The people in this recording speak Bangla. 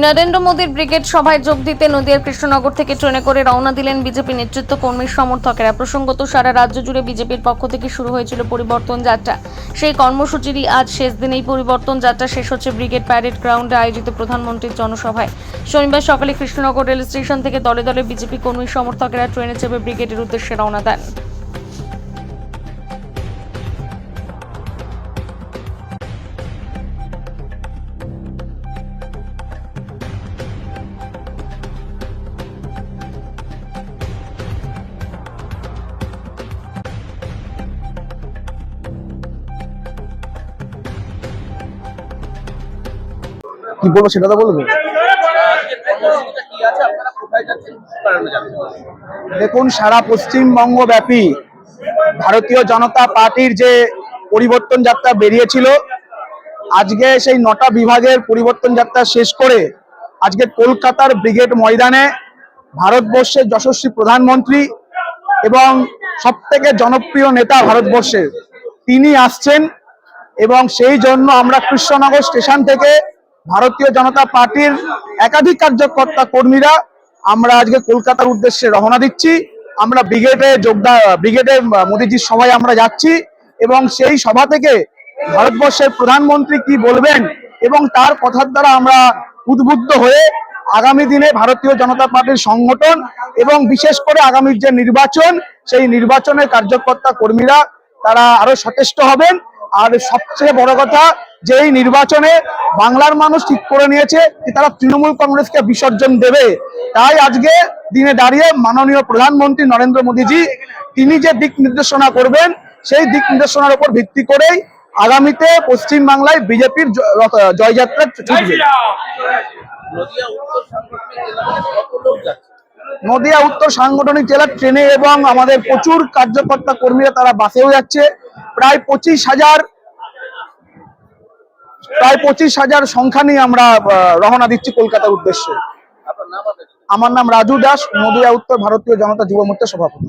নরেন্দ্র মোদীর ব্রিগেড সভায় যোগ দিতে নদিয়ার কৃষ্ণনগর থেকে ট্রেনে করে রওনা দিলেন বিজেপি নেতৃত্ব কর্মী সমর্থকেরা। প্রসঙ্গত, সারা রাজ্য জুড়ে বিজেপির পক্ষ থেকে শুরু হয়েছিল পরিবর্তন যাত্রা। সেই কর্মসূচিরই আজ শেষ দিনেই পরিবর্তন যাত্রা শেষ হচ্ছে ব্রিগেড প্যারেড গ্রাউন্ডে আয়োজিত প্রধানমন্ত্রীর জনসভায়। শনিবার সকালে কৃষ্ণনগর রেল স্টেশন থেকে দলে দলে বিজেপি কর্মী সমর্থকেরা ট্রেনে চেপে ব্রিগেডের উদ্দেশ্যে রওনা দেন। কি বলবো সেটা তো বলবো। দেখুন, সারা পশ্চিমবঙ্গ ব্যাপী ভারতীয় জনতা পার্টির যে পরিবর্তন যাত্রা বেরিয়েছিল, আজকে সেই 9টা বিভাগের পরিবর্তন যাত্রা শেষ করে আজকে কলকাতার ব্রিগেড ময়দানে ভারতবর্ষের যশস্বী প্রধানমন্ত্রী এবং সবথেকে জনপ্রিয় নেতা ভারতবর্ষের তিনি আসছেন। এবং সেই জন্য আমরা কৃষ্ণনগর স্টেশন থেকে ভারতীয় জনতা পার্টির একাধিক কার্যকর্তা কর্মীরা আমরা আজকে কলকাতার উদ্দেশ্যে রওনা দিচ্ছি। আমরা ব্রিগেডের মোদীজির সভায় আমরা যাচ্ছি এবং সেই সভা থেকে ভারতবর্ষের প্রধানমন্ত্রী কি বলবেন এবং তার কথার দ্বারা আমরা উদ্বুদ্ধ হয়ে আগামী দিনে ভারতীয় জনতা পার্টির সংগঠন এবং বিশেষ করে আগামীর যে নির্বাচন, সেই নির্বাচনের কার্যকর্তা কর্মীরা তারা আরো সচেষ্ট হবেন। আর সবচেয়ে বড় কথা, যে এই নির্বাচনে বাংলার মানুষ ঠিক করে নিয়েছে যে তারা তৃণমূল কংগ্রেসকে বিসর্জন দেবে। তাই আজকে দিনে দাঁড়িয়ে মাননীয় প্রধানমন্ত্রী নরেন্দ্র মোদীজি তিনি যে দিক নির্দেশনা করবেন, সেই দিক নির্দেশনার উপর ভিত্তি করেই আগামীতে পশ্চিমবাংলায় বিজেপির জয়যাত্রা ছুটবে। নদিয়া উত্তর সাংগঠনিক জেলার ট্রেনে এবং আমাদের প্রচুর কার্যকর্তা কর্মীরা তারা বাসেও যাচ্ছে। প্রায় 25,000 সংখ্যা নিয়ে আমরা রওনা দিচ্ছি কলকাতার উদ্দেশ্যে। আমার নাম রাজু দাস, নদিয়া উত্তর ভারতীয় জনতা যুব মোর্চার সভাপতি।